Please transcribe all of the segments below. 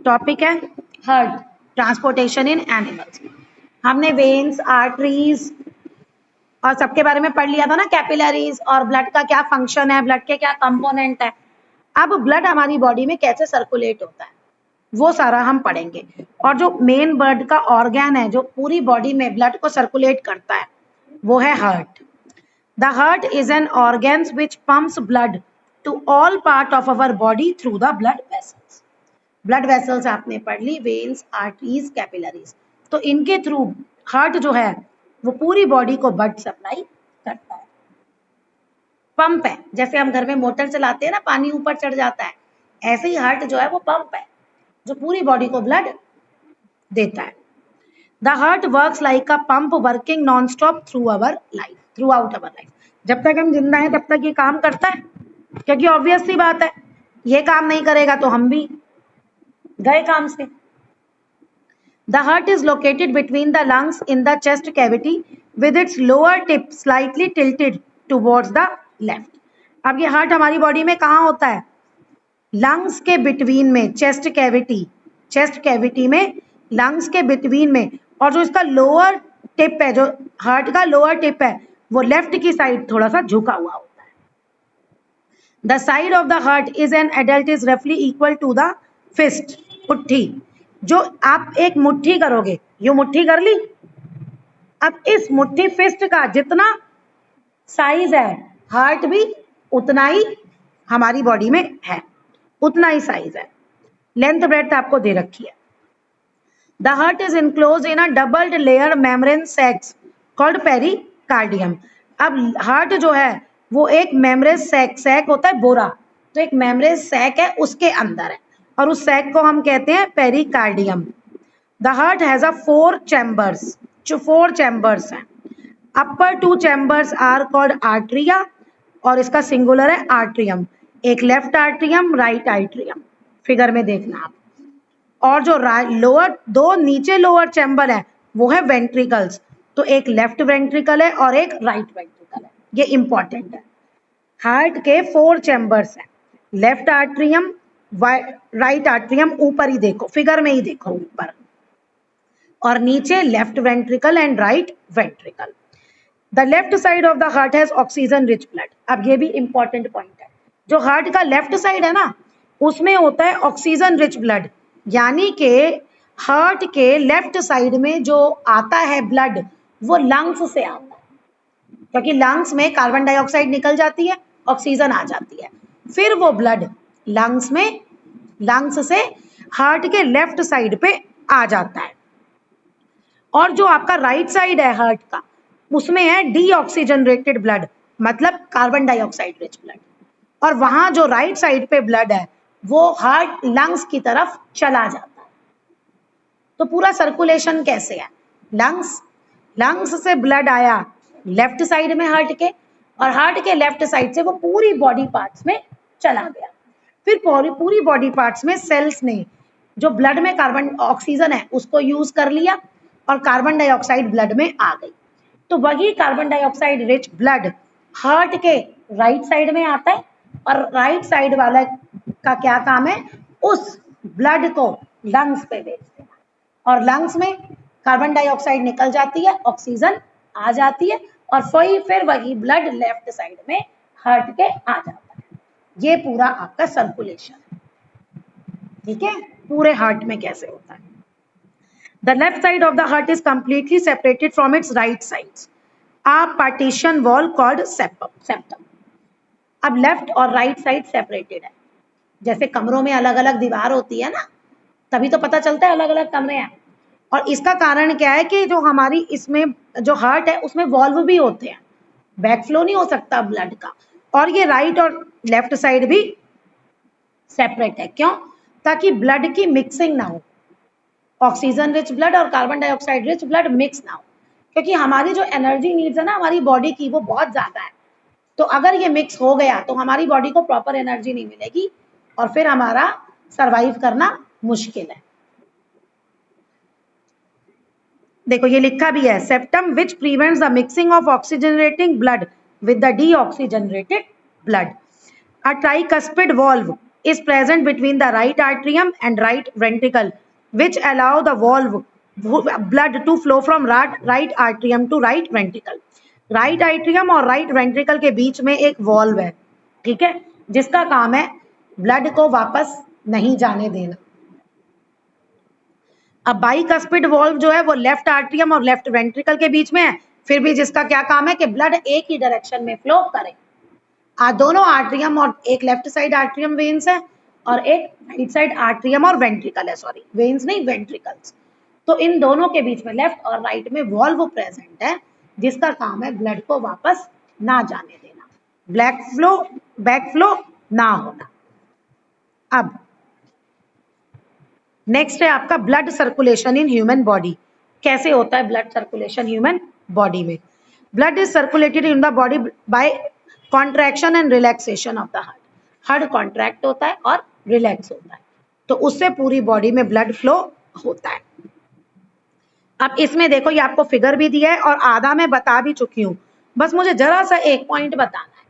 Topic है heart, transportation इन animals. हमने veins, arteries और सबके बारे में पढ़ लिया था ना, कैपिलरीज, और ब्लड का क्या फंक्शन है, ब्लड के क्या कंपोनेंट है। अब ब्लड हमारी बॉडी में कैसे सर्कुलेट होता है वो सारा हम पढ़ेंगे। और जो मेन ब्लड का ऑर्गन है जो पूरी बॉडी में ब्लड को सर्कुलेट करता है वो है heart. The heart is an organ which pumps blood to all part of our body through the blood vessels. Blood vessels आपने पढ़ ली, वेन्स, आर्टरीज, कैपिलरीज। तो इनके थ्रू हार्ट जो है वो पूरी बॉडी को ब्लड सप्लाई करता है। पंप है, जैसे हम घर में मोटर चलाते हैं ना, पानी ऊपर चढ़ जाता है, ऐसे ही हार्ट जो है वो पंप है जो पूरी बॉडी को ब्लड देता है। The heart works like a pump working non stop through out our life. जब तक हम जिंदा हैं तब तक ये काम करता है, क्योंकि ऑब्वियस सी बात है ये काम नहीं करेगा तो हम भी गए काम से। The heart is located between the lungs in the chest cavity with its lower tip slightly tilted towards the left. अब ये हार्ट हमारी बॉडी में कहाँ होता है? लंग्स के बिटवीन में, चेस्ट कैविटी में, लंग्स के बिटवीन में। और जो इसका लोअर टिप है, जो हार्ट का लोअर टिप है, वो लेफ्ट की साइड थोड़ा सा झुका हुआ होता है। The side of the heart is an adult is रफली इक्वल टू द फिस्ट, मुट्ठी। जो आप एक मुट्ठी करोगे, ये मुट्ठी कर ली, अब इस मुट्ठी फिस्ट का जितना साइज है हार्ट भी उतना ही हमारी बॉडी में है, उतना ही साइज है। लेंथ ब्रेड्थ आपको दे रखी है। The heart is enclose in a doubled layer membrane sacs called pericardium. अब हार्ट जो है वो एक मेम्ब्रेन सैक होता है, बोरा, तो एक मेम्ब्रेन सैक है उसके अंदर है, और उस सैक को हम कहते हैं pericardium. The heart has a 4 chambers, जो 4 चैम्बर्स हैं। अपर 2 चैम्बर्स आर कॉल्ड आर्ट्रिया, और इसका सिंगुलर है आर्ट्रियम। एक left atrium, right atrium, figure में देखना आप। और जो लोअर 2 नीचे लोअर चैम्बर है वो है वेंट्रिकल्स, तो एक लेफ्ट वेंट्रिकल है और एक राइट वेंट्रिकल है। ये इंपॉर्टेंट है। हार्ट के 4 चैम्बर्स हैं, लेफ्ट आर्ट्रियम, राइट आर्ट्रियम, ऊपर ही देखो, फिगर में ही देखो ऊपर, और नीचे left ventricle and right ventricle. The left side of the heart has oxygen rich blood. अब ये भी इंपॉर्टेंट पॉइंट है, जो हार्ट का लेफ्ट साइड है ना उसमें होता है ऑक्सीजन रिच ब्लड, यानी कि हार्ट के लेफ्ट साइड में जो आता है ब्लड वो लंग्स से आता है, क्योंकि लंग्स में कार्बन डाइऑक्साइड निकल जाती है, ऑक्सीजन आ जाती है, फिर वो ब्लड लंग्स में, लंग्स से हार्ट के लेफ्ट साइड पे आ जाता है। और जो आपका राइट साइड है हार्ट का, उसमें है डीऑक्सीजनरेटेड ब्लड, मतलब कार्बन डाइऑक्साइड रिच ब्लड। और वहां जो राइट साइड पे ब्लड है वो हार्ट लंग्स की तरफ चला जाता है। तो पूरा सर्कुलेशन कैसे है? लंग्स से ब्लड आया लेफ्ट साइड में हार्ट के, और हार्ट के लेफ्ट साइड से वो पूरी बॉडी पार्ट्स में चला गया। फिर पूरी बॉडी पार्ट्स में सेल्स ने जो ब्लड में कार्बन ऑक्सीजन है उसको यूज कर लिया और कार्बन डाइऑक्साइड ब्लड में आ गई। तो वही carbon dioxide rich blood heart के राइट साइड में आता है, और राइट साइड वाला का क्या काम है? उस ब्लड को लंग्स पे भेज देना, और लंग्स में कार्बन डाइऑक्साइड निकल जाती है, ऑक्सीजन आ जाती है, और फिर वही ब्लड लेफ्ट साइड में हार्ट के आ जाता है। ये पूरा आपका सर्कुलेशन है, ठीक है, पूरे हार्ट में कैसे होता है। The left side of the heart is completely separated from its right sides, a partition wall called septum. अब लेफ्ट और राइट साइड सेपरेटेड है, जैसे कमरों में अलग अलग दीवार होती है ना, तभी तो पता चलता है अलग अलग कमरे हैं। और इसका कारण क्या है कि जो हमारी इसमें जो हार्ट है उसमें वॉल्व भी होते हैं, बैकफ्लो नहीं हो सकता ब्लड का, और ये राइट और लेफ्ट साइड भी सेपरेट है। क्यों? ताकि ब्लड की मिक्सिंग ना हो, ऑक्सीजन रिच ब्लड और carbon dioxide rich blood mix ना हो, क्योंकि हमारी जो एनर्जी नीड्स है ना हमारी बॉडी की वो बहुत ज्यादा है। तो अगर ये मिक्स हो गया तो हमारी बॉडी को प्रॉपर एनर्जी नहीं मिलेगी और फिर हमारा सरवाइव करना मुश्किल है। देखो ये लिखा भी है, septum which prevents the mixing of oxygenerating blood with the deoxygenerated blood. A tricuspid valve is present between the right atrium and right ventricle, which allow the valve blood to flow from right atrium to right ventricle. Right atrium और right ventricle के बीच में एक valve है, ठीक है, जिसका काम है ब्लड को वापस नहीं जाने देना. अब बाइकस्पिड वॉल्व जो है वो लेफ्ट आर्ट्रियम और लेफ्ट वेंट्रिकल के बीच में है, फिर भी जिसका क्या काम है कि ब्लड एक ही डायरेक्शन में फ्लो करे. दोनों आर्ट्रियम और एक लेफ्ट साइड आर्ट्रियम वेन्स है और एक राइट साइड आर्ट्रियम और वेंट्रिकल है, सॉरी वेन्स नहीं वेंट्रिकल्स. तो इन दोनों के बीच में लेफ्ट और राइट में वॉल्व प्रेजेंट है, जिसका काम है ब्लड को वापस ना जाने देना, बैक फ्लो ना होना. अब नेक्स्ट है आपका blood circulation in human body. कैसे होता है ब्लड सर्कुलेशन ह्यूमन बॉडी में? Blood is circulated in the body by contraction and relaxation of the heart. Heart contract होता है और रिलैक्स होता है, तो उससे पूरी बॉडी में ब्लड फ्लो होता है. अब इसमें देखो ये आपको फिगर भी दिया है और आधा मैं बता भी चुकी हूं, बस मुझे जरा सा एक पॉइंट बताना है.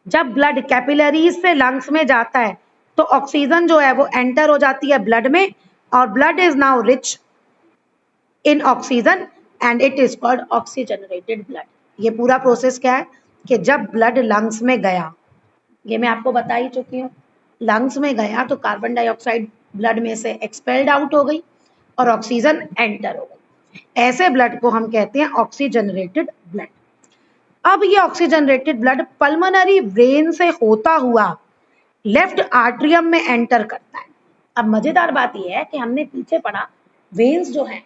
जब ब्लड कैपिलरीज से लंग्स में जाता है तो ऑक्सीजन जो है वो एंटर हो जाती है ब्लड में, और blood is now rich in oxygen and it is called oxygenerated blood. ये पूरा प्रोसेस क्या है कि जब ब्लड लंग्स में गया, ये मैं आपको बता ही चुकी हूँ, लंग्स में गया तो कार्बन डाइऑक्साइड ब्लड में से एक्सपेल्ड आउट हो गई और ऑक्सीजन एंटर हो गई. ऐसे ब्लड को हम कहते हैं ऑक्सीजनरेटेड ब्लड. अब ये ऑक्सीजनरेटेड ब्लड पल्मोनरी वेन से होता हुआ लेफ्ट आर्ट्रियम में एंटर करता है. अब मजेदार बात यह है कि हमने पीछे पढ़ा वेन्स जो है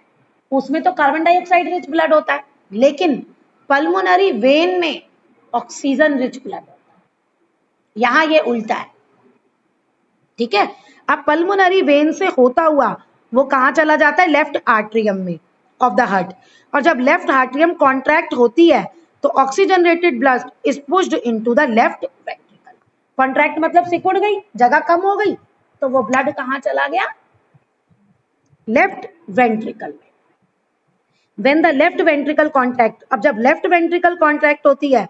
उसमें तो कार्बन डाइऑक्साइड रिच ब्लड होता है, लेकिन पल्मोनरी वेन में ऑक्सीजन रिच ब्लड होता है. यहां ये उल्टा है, ठीक है. अब पल्मोनरी वेन से होता हुआ वो कहां चला जाता है? लेफ्ट आर्ट्रियम में ऑफ द हार्ट. और जब लेफ्ट आर्ट्रियम कॉन्ट्रैक्ट होती है तो oxygenerated blood is pushed into the left ventricle. Contract मतलब सिकुड़ गई, जगह कम हो गई, तो वो ब्लड कहां चला गया? लेफ्ट वेंट्रिकल में. When the left ventricle contract, अब जब लेफ्ट वेंट्रिकल कॉन्ट्रैक्ट होती है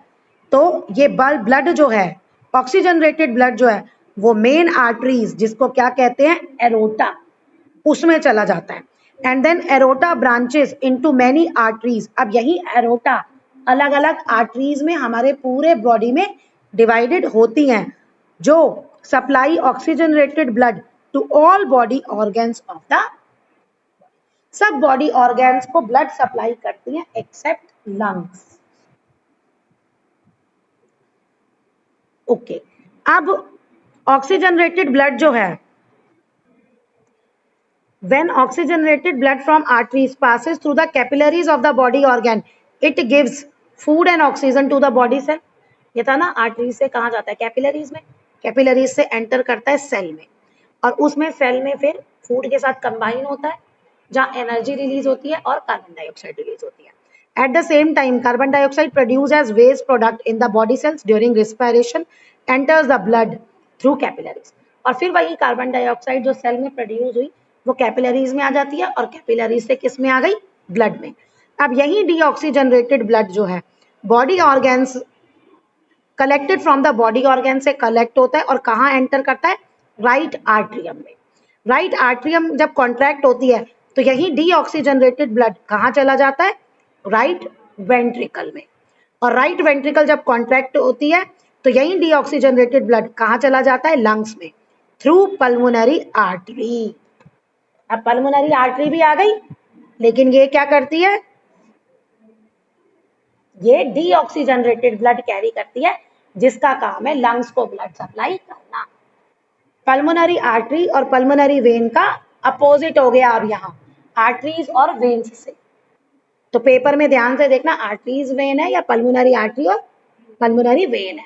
तो ये ब्लड जो है ऑक्सीजनरेटेड ब्लड जो है वो मेन आर्टरीज, जिसको क्या कहते हैं? एरोटा, उसमें चला जाता है. And then aorta branches into many arteries. अब यही एरोटा अलग अलग आर्टरीज में हमारे पूरे बॉडी में डिवाइडेड होती हैं, जो supply oxygenerated blood to all body organs of the. सब बॉडी ऑर्गन्स को ब्लड सप्लाई करती हैं एक्सेप्ट लंग्स. ओके. अब ऑक्सीजनरेटेड ब्लड जो है, when oxygenated blood from arteries passes through the capillaries of the body organ, it gives food and oxygen to the body cell. ये था ना, आर्टरी से कहाँ जाता है? कैपिलरीज में. कैपिलरीज से एंटर करता है सेल में, और उसमें सेल में फिर फूड के साथ कंबाइन होता है, जहाँ एनर्जी रिलीज होती है और कार्बन डाइऑक्साइड रिलीज होती है. At the same time carbon dioxide produce as waste product in the body cells during respiration enters the blood through capillaries. और फिर वही कार्बन डाइऑक्साइड जो सेल में प्रोड्यूस हुई वो कैपिलरीज में आ जाती है, और कैपिलरीज से किस में आ गई? ब्लड में. अब यही डीऑक्सीजनरेटेड ब्लड जो है body organs collected from the body organ से कलेक्ट होता है और कहाँ एंटर करता है? राइट आर्ट्रियम में. राइट आर्ट्रियम जब कॉन्ट्रैक्ट होती है तो यही डीऑक्सीजनरेटेड ब्लड कहाँ चला जाता है? राइट वेंट्रिकल में. और राइट वेंट्रिकल जब कॉन्ट्रैक्ट होती है तो यही डीऑक्सीजनरेटेड ब्लड कहाँ चला जाता है? लंग्स में, थ्रू पल्मोनरी आर्टरी. अब पल्मोनरी आर्टरी भी आ गई, लेकिन ये क्या करती है? ये डीऑक्सीजनरेटेड ब्लड कैरी करती है, जिसका काम है लंग्स को ब्लड सप्लाई करना. पल्मोनरी आर्टरी और पल्मोनरी वेन का अपोजिट हो गया अब यहाँ, आर्टरीज और वेन्स से. तो पेपर में ध्यान से देखना, आर्टरीज वेन है या पल्मोनरी आर्टरी और पल्मोनरी वेन है.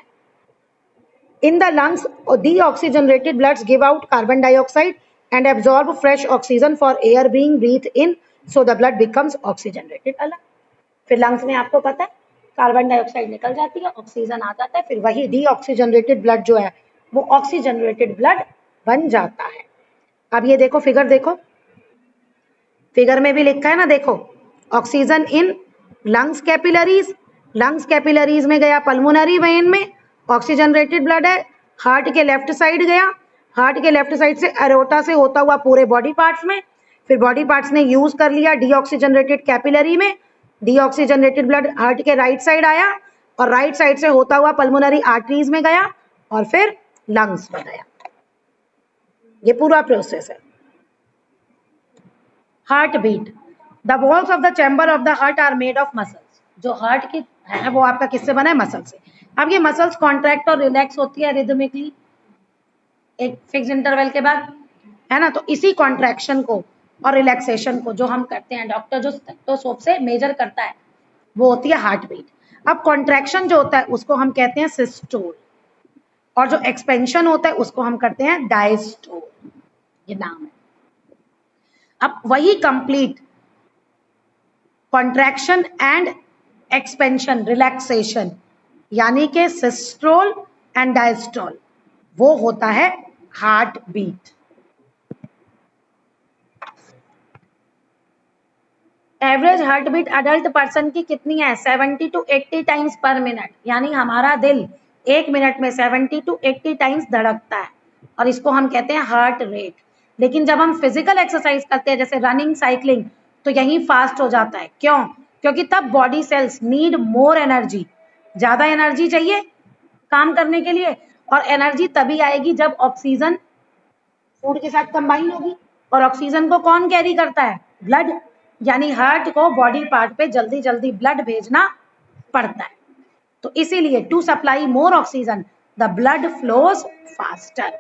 In the lungs deoxygenerated bloods give out carbon dioxide and absorb fresh oxygen for air being breathed in, so the blood becomes oxygenated. अलग फिर लंग्स में आपको पता है कार्बन डाइऑक्साइड निकल जाती है, ऑक्सीजन आ जाता है, फिर वही डीऑक्सीजनरेटेड ब्लड जो है वो ऑक्सीजनरेटेड ब्लड बन जाता है. अब ये देखो फिगर, देखो फिगर में भी लिखा है ना, देखो oxygen in lungs capillaries, lungs capillaries में गया पल्मोनरी वेन में, ऑक्सीजनरेटेड ब्लड है, हार्ट के लेफ्ट साइड गया, हार्ट के लेफ्ट साइड से एरोटा से होता हुआ पूरे बॉडी पार्ट्स में, फिर बॉडी पार्ट्स ने यूज कर लिया डीऑक्सीजनरेटेड कैपिलरी में, डीऑक्सीजनरेटेड ब्लड हार्ट के राइट साइड आया और राइट साइड से होता हुआ पल्मोनरी आर्टरीज में गया और फिर लंग्स में गया। ये पूरा प्रोसेस है। Heart beat, the walls of the chamber of the heart are made of muscles. जो हार्ट की है वो आपका किससे बना है? मसल से। अब ये मसल्स कॉन्ट्रैक्ट और रिलैक्स होती है रिदमिकली एक फिक्स इंटरवल के बाद, है ना। तो इसी कॉन्ट्रैक्शन को और रिलैक्सेशन को जो हम करते हैं, डॉक्टर जो स्टेथोस्कोप से मेजर करता है वो होती है हार्ट बीट। अब कॉन्ट्रैक्शन जो होता है उसको हम कहते हैं सिस्टोल और जो एक्सपेंशन होता है उसको हम करते हैं डायस्टोल, ये नाम है। अब वही complete contraction and expansion relaxation यानी कि सिस्टोल एंड डायस्टोल वो होता है heart beat. Average heart beat adult person की कितनी है? 70 to 80 टाइम्स पर मिनट, यानी हमारा दिल एक मिनट में 70 to 80 टाइम्स धड़कता है और इसको हम कहते हैं हार्ट रेट। लेकिन जब हम फिजिकल एक्सरसाइज करते हैं जैसे रनिंग, साइकिलिंग, तो यही फास्ट हो जाता है। क्यों? क्योंकि तब body cells need more energy, ज्यादा एनर्जी चाहिए काम करने के लिए, और एनर्जी तभी आएगी जब ऑक्सीजन फूड के साथ कंबाइन होगी, और ऑक्सीजन को कौन कैरी करता है? ब्लड। यानी हार्ट को बॉडी पार्ट पे जल्दी जल्दी ब्लड भेजना पड़ता है। तो इसीलिए to supply more oxygen the blood flows faster.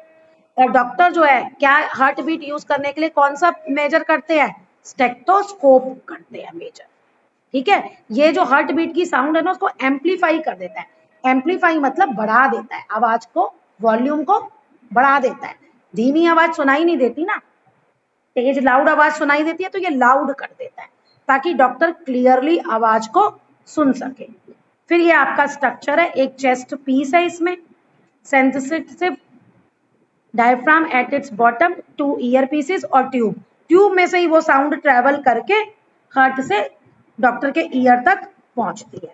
और डॉक्टर जो है क्या हार्ट बीट यूज करने के लिए कौन सा मेजर करते हैं? स्टेथोस्कोप करते हैं मेजर। ठीक है, ये जो हार्ट बीट की साउंड है ना उसको एम्पलीफाई कर देता है। एम्पलीफाई मतलब बढ़ा देता है, आवाज को, वॉल्यूम को बढ़ा देता है। धीमी आवाज सुनाई नहीं देती ना, तेज लाउड आवाज सुनाई देती है, तो ये लाउड कर देता है ताकि डॉक्टर क्लियरली आवाज को सुन सके। फिर ये आपका स्ट्रक्चर है, एक चेस्ट पीस है, इसमें sensitive diaphragm at its bottom, 2 year pieces और ट्यूब। ट्यूब में से ही वो साउंड ट्रेवल करके हार्ट से डॉक्टर के ईयर तक पहुंचती है।